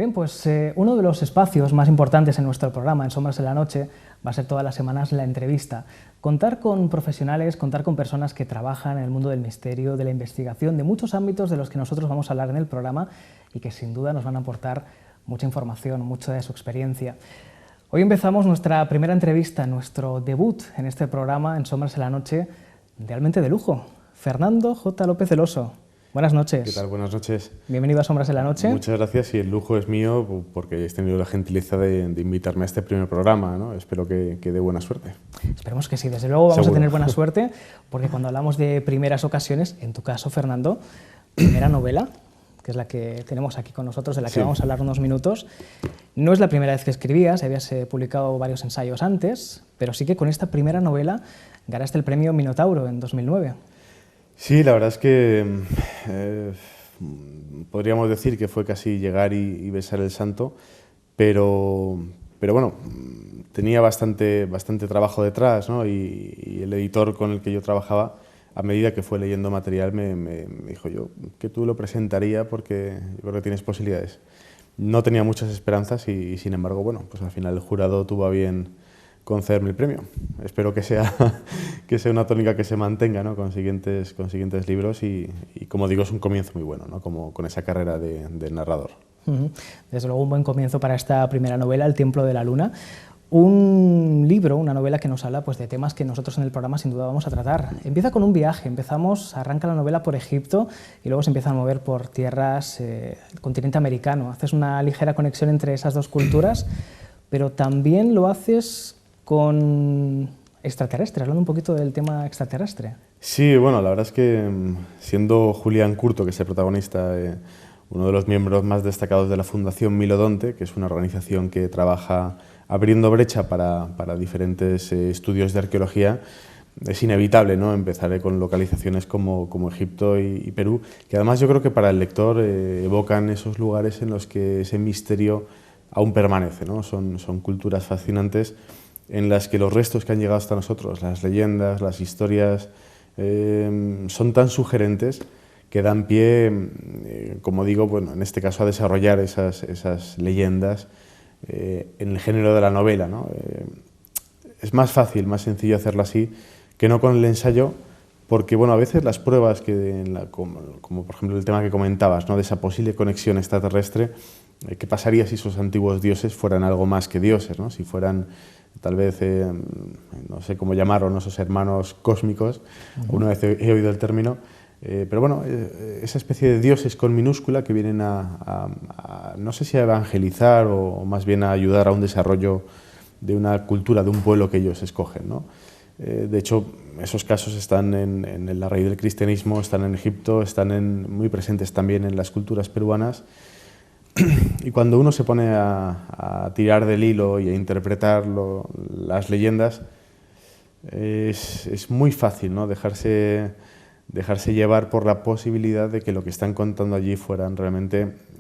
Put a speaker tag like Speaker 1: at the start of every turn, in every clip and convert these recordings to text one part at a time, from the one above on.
Speaker 1: Bien, pues uno de los espacios más importantes en nuestro programa, en Sombras en la Noche, va a ser todas las semanas la entrevista. Contar con profesionales, contar con personas que trabajan en el mundo del misterio, de la investigación, de muchos ámbitos de los que nosotros vamos a hablar en el programa y que sin duda nos van a aportar mucha información, mucha de su experiencia. Hoy empezamos nuestra primera entrevista, nuestro debut en este programa, en Sombras en la Noche, realmente de lujo. Fernando J. López del Oso. Buenas noches.
Speaker 2: ¿Qué tal? Buenas noches.
Speaker 1: Bienvenido a Sombras en la Noche.
Speaker 2: Muchas gracias y el lujo es mío porque habéis tenido la gentileza de invitarme a este primer programa, ¿no? Espero que dé buena suerte.
Speaker 1: Esperemos que sí, desde luego vamos
Speaker 2: Seguro.
Speaker 1: a tener buena suerte, porque cuando hablamos de primeras ocasiones, en tu caso, Fernando, primera novela, que es la que tenemos aquí con nosotros, de la que
Speaker 2: Sí.
Speaker 1: vamos a hablar unos minutos, no es la primera vez que escribías, habías publicado varios ensayos antes, pero sí que con esta primera novela ganaste el premio Minotauro en 2009.
Speaker 2: Sí, la verdad es que podríamos decir que fue casi llegar y besar el santo, pero bueno, tenía bastante trabajo detrás, ¿no? Y el editor con el que yo trabajaba, a medida que fue leyendo material, me dijo yo que tú lo presentaría porque yo creo que tienes posibilidades. No tenía muchas esperanzas y sin embargo, bueno, pues al final el jurado tuvo a bien concederme el premio. Espero que sea una tónica que se mantenga, ¿no? con siguientes libros y como digo, es un comienzo muy bueno, ¿no? Como con esa carrera de narrador.
Speaker 1: Desde luego un buen comienzo para esta primera novela, El Templo de la Luna. Un libro, una novela que nos habla pues, de temas que nosotros en el programa sin duda vamos a tratar. Empieza con un viaje, arranca la novela por Egipto y luego se empieza a mover por tierras del continente americano. Haces una ligera conexión entre esas dos culturas, pero también lo haces con extraterrestres, hablando un poquito del tema extraterrestre.
Speaker 2: Sí, bueno, la verdad es que siendo Julián Curto, que es el protagonista, uno de los miembros más destacados de la Fundación Milodonte, que es una organización que trabaja abriendo brecha para diferentes estudios de arqueología, es inevitable, ¿no? Empezar con localizaciones como Egipto y Perú, que además yo creo que para el lector evocan esos lugares en los que ese misterio aún permanece, ¿no? Son culturas fascinantes en las que los restos que han llegado hasta nosotros, las leyendas, las historias, son tan sugerentes que dan pie, como digo, bueno, en este caso a desarrollar esas leyendas en el género de la novela, ¿no? Es más fácil, más sencillo hacerlo así que no con el ensayo, porque bueno, a veces las pruebas, como por ejemplo el tema que comentabas, ¿no? De esa posible conexión extraterrestre, ¿qué pasaría si esos antiguos dioses fueran algo más que dioses, ¿no? Si fueran tal vez, no sé cómo llamarlo, ¿no? Esos hermanos cósmicos, una vez he oído el término, pero bueno, esa especie de dioses con minúscula que vienen no sé si a evangelizar o más bien a ayudar a un desarrollo de una cultura, de un pueblo que ellos escogen, ¿no? De hecho, esos casos están en la raíz del cristianismo, están en Egipto, están muy presentes también en las culturas peruanas. Y cuando uno se pone a tirar del hilo y a interpretar las leyendas, es muy fácil, ¿no? dejarse llevar por la posibilidad de que lo que están contando allí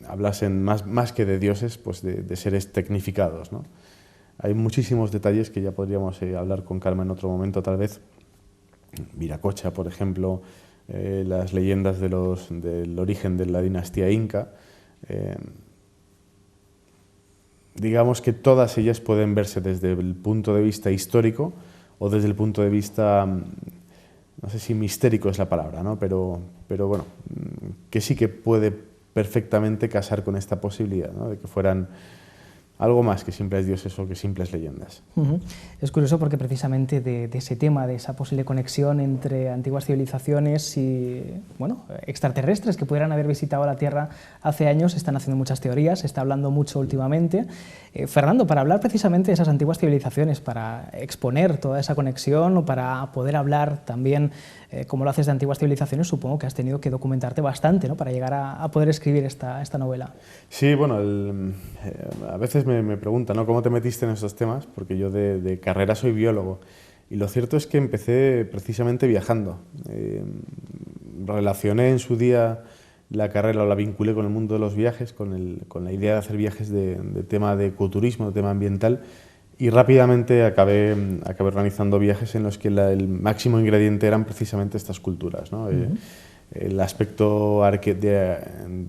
Speaker 2: hablasen más que de dioses, pues de seres tecnificados, ¿no? Hay muchísimos detalles que ya podríamos hablar con calma en otro momento, tal vez. Viracocha, por ejemplo, las leyendas del origen de la dinastía inca. Digamos que todas ellas pueden verse desde el punto de vista histórico o desde el punto de vista, no sé si mistérico es la palabra, ¿no? Pero bueno, que sí que puede perfectamente casar con esta posibilidad, ¿no? De que fueran algo más que simples dioses o que simples leyendas.
Speaker 1: Es curioso porque precisamente de ese tema, de esa posible conexión entre antiguas civilizaciones y bueno, extraterrestres que pudieran haber visitado la Tierra hace años, se están haciendo muchas teorías, se está hablando mucho últimamente. Fernando, para hablar precisamente de esas antiguas civilizaciones, para exponer toda esa conexión o para poder hablar también como lo haces de antiguas civilizaciones, supongo que has tenido que documentarte bastante, ¿no? Para llegar a poder escribir esta novela.
Speaker 2: Sí, bueno, a veces me preguntan, ¿no? ¿Cómo te metiste en esos temas? Porque yo de carrera soy biólogo y lo cierto es que empecé precisamente viajando. Relacioné en su día la carrera, o la vinculé con el mundo de los viajes, con la idea de hacer viajes de tema de ecoturismo, de tema ambiental, y rápidamente acabé organizando viajes en los que el máximo ingrediente eran precisamente estas culturas, ¿no? El aspecto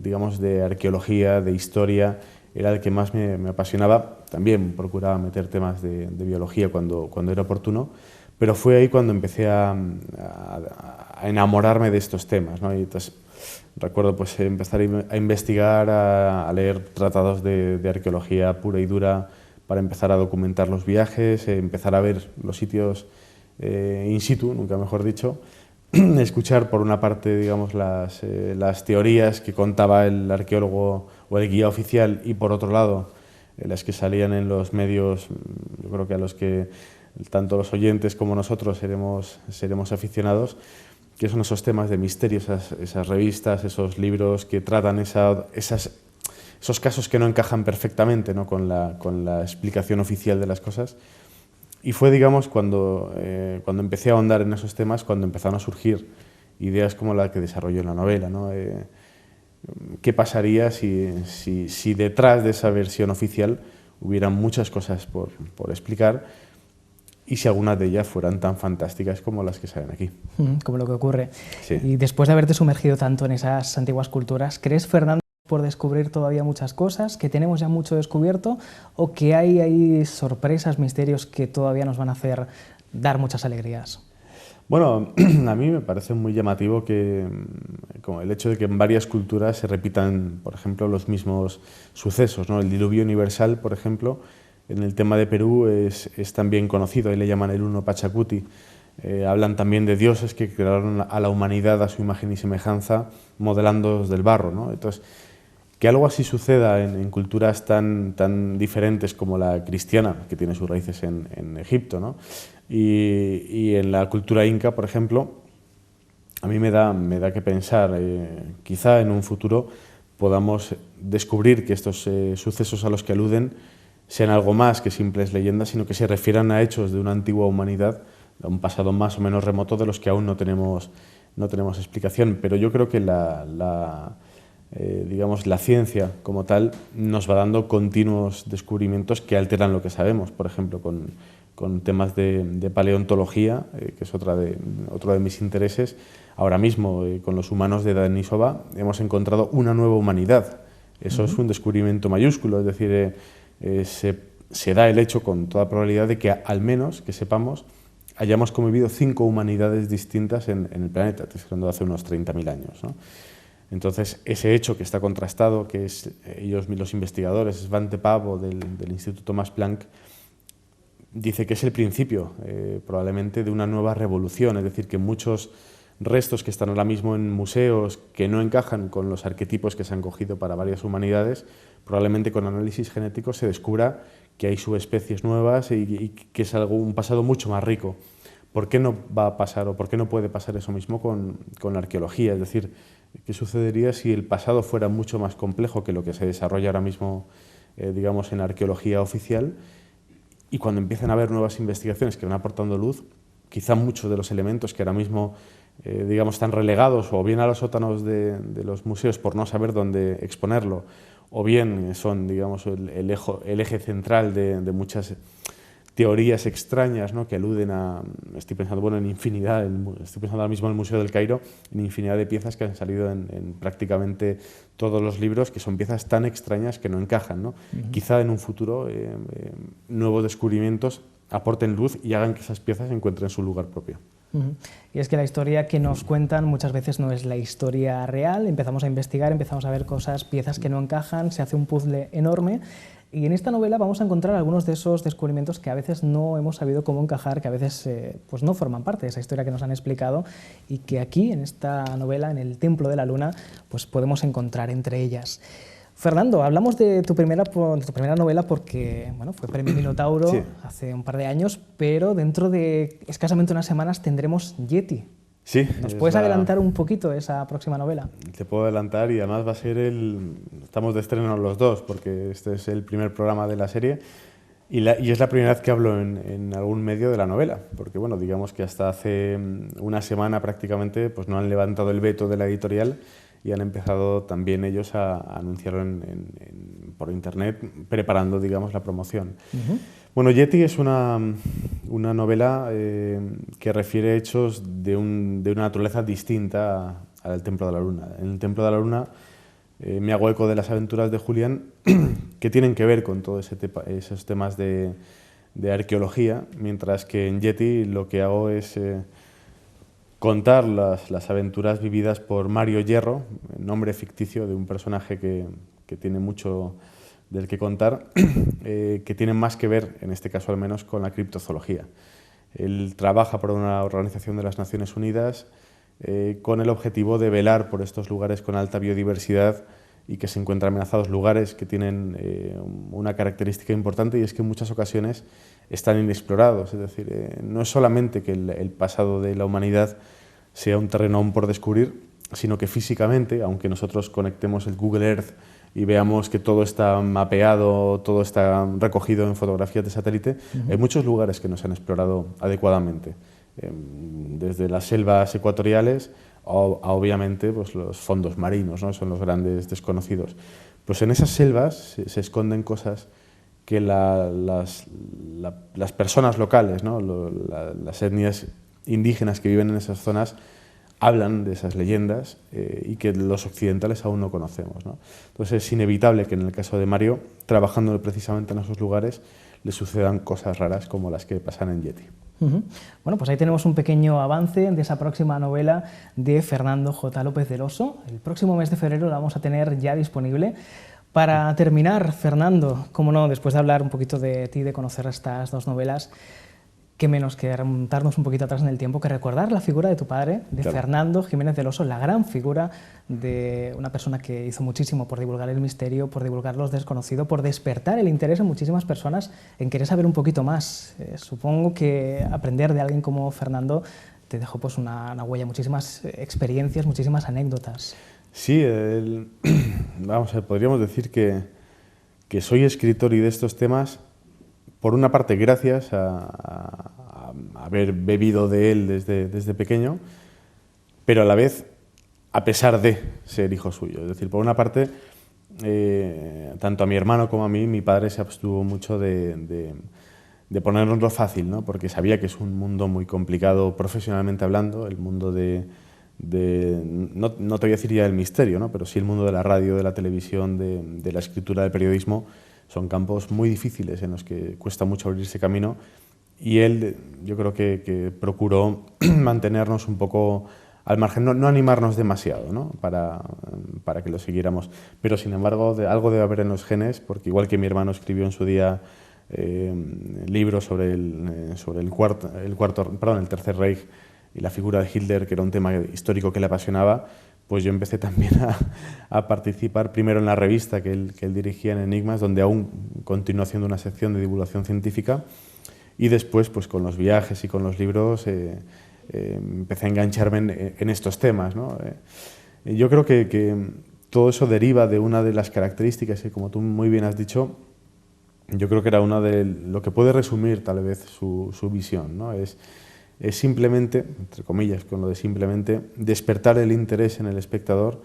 Speaker 2: digamos, de arqueología, de historia, era el que más me apasionaba. También procuraba meter temas de biología cuando era oportuno, pero fue ahí cuando empecé a enamorarme de estos temas, ¿no? Y entonces recuerdo pues empezar a investigar, a leer tratados de arqueología pura y dura para empezar a documentar los viajes, empezar a ver los sitios in situ, nunca mejor dicho, escuchar por una parte, digamos, las teorías que contaba el arqueólogo o el guía oficial, y por otro lado las que salían en los medios. Yo creo que a los que tanto los oyentes como nosotros seremos aficionados, que son esos temas de misterio, esas revistas, esos libros que tratan esos casos que no encajan perfectamente, ¿no?, con la explicación oficial de las cosas. Y fue, digamos, cuando empecé a ahondar en esos temas, cuando empezaron a surgir ideas como la que desarrolló en la novela, ¿no? ¿Qué pasaría si detrás de esa versión oficial hubieran muchas cosas por explicar, y si algunas de ellas fueran tan fantásticas como las que salen aquí?
Speaker 1: Como lo que ocurre.
Speaker 2: Sí.
Speaker 1: Y después de haberte sumergido tanto en esas antiguas culturas, ¿crees, Fernando, por descubrir todavía muchas cosas, que tenemos ya mucho descubierto, o que hay sorpresas, misterios que todavía nos van a hacer dar muchas alegrías?
Speaker 2: Bueno, a mí me parece muy llamativo como el hecho de que en varias culturas se repitan, por ejemplo, los mismos sucesos, ¿no? El diluvio universal, por ejemplo, en el tema de Perú es también conocido, ahí le llaman el Uno Pachacuti. Hablan también de dioses que crearon a la humanidad a su imagen y semejanza, modelándolos del barro, ¿no? Entonces, que algo así suceda en culturas tan diferentes como la cristiana, que tiene sus raíces en Egipto, ¿no?, y en la cultura inca, por ejemplo, a mí me da que pensar. Quizá en un futuro podamos descubrir que estos sucesos a los que aluden sean algo más que simples leyendas, sino que se refieran a hechos de una antigua humanidad, de un pasado más o menos remoto de los que aún no tenemos explicación. Pero yo creo que digamos, la ciencia como tal nos va dando continuos descubrimientos que alteran lo que sabemos. Por ejemplo, con temas de paleontología, que es otro de mis intereses. Ahora mismo, con los humanos de Denisova, hemos encontrado una nueva humanidad. Eso es un descubrimiento mayúsculo, es decir, se da el hecho con toda probabilidad de que, al menos, que sepamos, hayamos convivido 5 humanidades distintas en el planeta, estoy hablando de hace unos 30.000 años, ¿no? Entonces, ese hecho que está contrastado, que ellos, los investigadores, Svante Pavo del Instituto Max Planck, dice que es el principio probablemente de una nueva revolución, es decir, que muchos restos que están ahora mismo en museos que no encajan con los arquetipos que se han cogido para varias humanidades, probablemente con análisis genético se descubra que hay subespecies nuevas y que es un pasado mucho más rico. ¿Por qué no va a pasar, o por qué no puede pasar eso mismo con la arqueología? Es decir, ¿qué sucedería si el pasado fuera mucho más complejo que lo que se desarrolla ahora mismo, digamos, en la arqueología oficial? Y cuando empiezan a haber nuevas investigaciones que van aportando luz, quizá muchos de los elementos que ahora mismo, digamos, están relegados o bien a los sótanos de los museos por no saber dónde exponerlo, o bien son, digamos, el eje central de muchas teorías extrañas, ¿no?, que aluden estoy pensando, bueno, estoy pensando ahora mismo en el Museo del Cairo, en infinidad de piezas que han salido en prácticamente todos los libros, que son piezas tan extrañas que no encajan, ¿no? Quizá en un futuro nuevos descubrimientos aporten luz y hagan que esas piezas encuentren su lugar propio.
Speaker 1: Y es que la historia que nos cuentan muchas veces no es la historia real. Empezamos a investigar, empezamos a ver cosas, piezas que no encajan, se hace un puzzle enorme. Y en esta novela vamos a encontrar algunos de esos descubrimientos que a veces no hemos sabido cómo encajar, que a veces pues no forman parte de esa historia que nos han explicado, y que aquí, en esta novela, en El Templo de la Luna, pues podemos encontrar entre ellas. Fernando, hablamos de tu primera novela porque, bueno, fue Premio Minotauro, sí, hace un par de años, pero dentro de escasamente unas semanas tendremos Yeti.
Speaker 2: Sí.
Speaker 1: ¿Nos puedes adelantar un poquito esa próxima novela?
Speaker 2: Te puedo adelantar, y además va a ser estamos de estreno los dos, porque este es el primer programa de la serie y es la primera vez que hablo en algún medio de la novela, porque, bueno, digamos que hasta hace una semana prácticamente pues no han levantado el veto de la editorial y han empezado también ellos a anunciarlo por internet, preparando, digamos, la promoción. Bueno, Yeti es una novela que refiere hechos de una naturaleza distinta al Templo de la Luna. En el Templo de la Luna me hago eco de las aventuras de Julián, que tienen que ver con todos esos temas de arqueología, mientras que en Yeti lo que hago es contar las aventuras vividas por Mario Hierro, nombre ficticio de un personaje que tiene mucho del que contar, que tienen más que ver, en este caso al menos, con la criptozoología. Él trabaja por una organización de las Naciones Unidas con el objetivo de velar por estos lugares con alta biodiversidad y que se encuentran amenazados, lugares que tienen una característica importante, y es que en muchas ocasiones están inexplorados. Es decir, no es solamente que el pasado de la humanidad sea un terreno aún por descubrir, sino que físicamente, aunque nosotros conectemos el Google Earth y veamos que todo está mapeado, todo está recogido en fotografías de satélite, hay muchos lugares que no se han explorado adecuadamente, desde las selvas ecuatoriales a obviamente pues, los fondos marinos, ¿no? Son los grandes desconocidos. Pues en esas selvas se esconden cosas que las personas locales, ¿no? Las etnias indígenas que viven en esas zonas hablan de esas leyendas y que los occidentales aún no conocemos, ¿no? Entonces es inevitable que en el caso de Mario, trabajando precisamente en esos lugares, le sucedan cosas raras como las que pasan en Yeti.
Speaker 1: Bueno, pues ahí tenemos un pequeño avance de esa próxima novela de Fernando J. López del Oso. El próximo mes de febrero la vamos a tener ya disponible. Para terminar, Fernando, cómo no, después de hablar un poquito de ti, de conocer estas dos novelas, qué menos que remontarnos un poquito atrás en el tiempo que recordar la figura de tu padre, de claro. Fernando Jiménez del Oso, la gran figura de una persona que hizo muchísimo por divulgar el misterio, por divulgar los desconocidos, por despertar el interés en muchísimas personas en querer saber un poquito más. Supongo que aprender de alguien como Fernando te dejó pues una huella, muchísimas experiencias, muchísimas anécdotas.
Speaker 2: Sí, vamos a ver, podríamos decir que soy escritor y de estos temas, por una parte gracias a haber bebido de él desde pequeño, pero a la vez a pesar de ser hijo suyo. Es decir, por una parte, tanto a mi hermano como a mí, mi padre se abstuvo mucho de ponernoslo fácil, ¿no? Porque sabía que es un mundo muy complicado profesionalmente hablando, el mundo no te voy a decir ya del misterio, ¿no? Pero sí el mundo de la radio, de la televisión, de la escritura, del periodismo. Son campos muy difíciles en los que cuesta mucho abrirse camino, y él, yo creo que procuró mantenernos un poco al margen, no animarnos demasiado, ¿no? para que lo siguiéramos. Pero sin embargo, algo debe haber en los genes, porque igual que mi hermano escribió en su día libros sobre el Tercer Reich y la figura de Hitler, que era un tema histórico que le apasionaba, pues yo empecé también a participar primero en la revista que él dirigía en Enigmas, donde aún continuó haciendo una sección de divulgación científica, y después pues con los viajes y con los libros empecé a engancharme en estos temas, ¿no? Yo creo que todo eso deriva de una de las características que, como tú muy bien has dicho, yo creo que era una de lo que puede resumir tal vez su visión, ¿no? Es simplemente, entre comillas, con lo de simplemente, despertar el interés en el espectador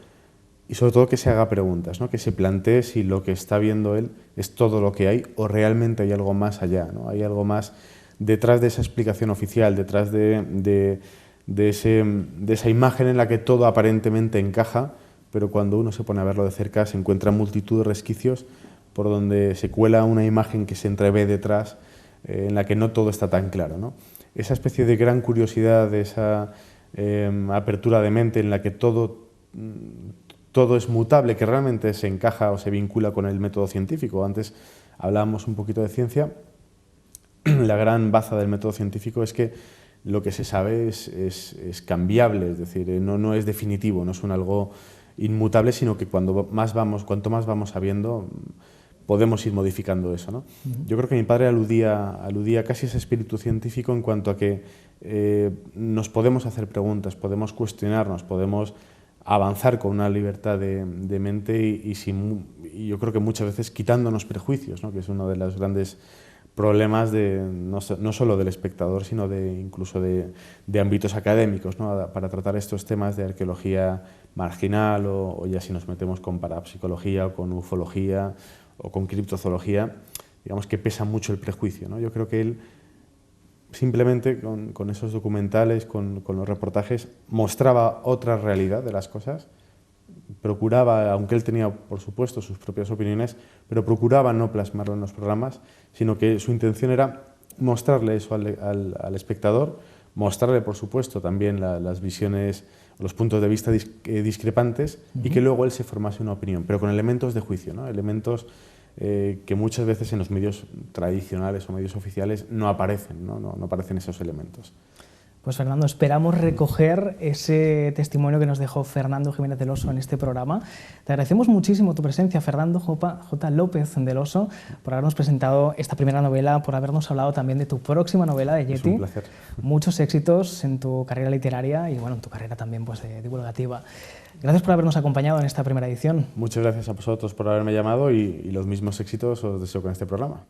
Speaker 2: y sobre todo que se haga preguntas, ¿no? Que se plantee si lo que está viendo él es todo lo que hay o realmente hay algo más allá, ¿no? Hay algo más detrás de esa explicación oficial, detrás de esa imagen en la que todo aparentemente encaja, pero cuando uno se pone a verlo de cerca se encuentra multitud de resquicios por donde se cuela una imagen que se entrevé detrás, en la que no todo está tan claro, ¿no? Esa especie de gran curiosidad, de esa apertura de mente en la que todo es mutable, que realmente se encaja o se vincula con el método científico. Antes hablábamos un poquito de ciencia. La gran baza del método científico es que lo que se sabe es cambiable, es decir, no es definitivo, no es algo inmutable, sino que cuanto más vamos sabiendo, podemos ir modificando eso, ¿no? Yo creo que mi padre aludía casi a ese espíritu científico en cuanto a que nos podemos hacer preguntas, podemos cuestionarnos, podemos avanzar con una libertad de mente y yo creo que muchas veces quitándonos prejuicios, ¿no? Que es uno de los grandes problemas no solo del espectador, sino incluso de ámbitos académicos, ¿no? Para tratar estos temas de arqueología marginal o ya si nos metemos con parapsicología o con ufología o con criptozoología, digamos que pesa mucho el prejuicio, ¿no? Yo creo que él simplemente con esos documentales, con los reportajes, mostraba otra realidad de las cosas procuraba, aunque él tenía, por supuesto, sus propias opiniones, pero procuraba no plasmarlo en los programas, sino que su intención era mostrarle eso al espectador, mostrarle, por supuesto, también las visiones, los puntos de vista discrepantes y que luego él se formase una opinión, pero con elementos de juicio, ¿no? Elementos que muchas veces en los medios tradicionales o medios oficiales no aparecen, no aparecen esos elementos.
Speaker 1: Pues Fernando, esperamos recoger ese testimonio que nos dejó Fernando Jiménez del Oso en este programa. Te agradecemos muchísimo tu presencia, Fernando J. López del Oso, por habernos presentado esta primera novela, por habernos hablado también de tu próxima novela, de Yeti.
Speaker 2: Es un placer.
Speaker 1: Muchos éxitos en tu carrera literaria y bueno, en tu carrera también pues, divulgativa. Gracias por habernos acompañado en esta primera edición.
Speaker 2: Muchas gracias a vosotros por haberme llamado y los mismos éxitos os deseo con este programa.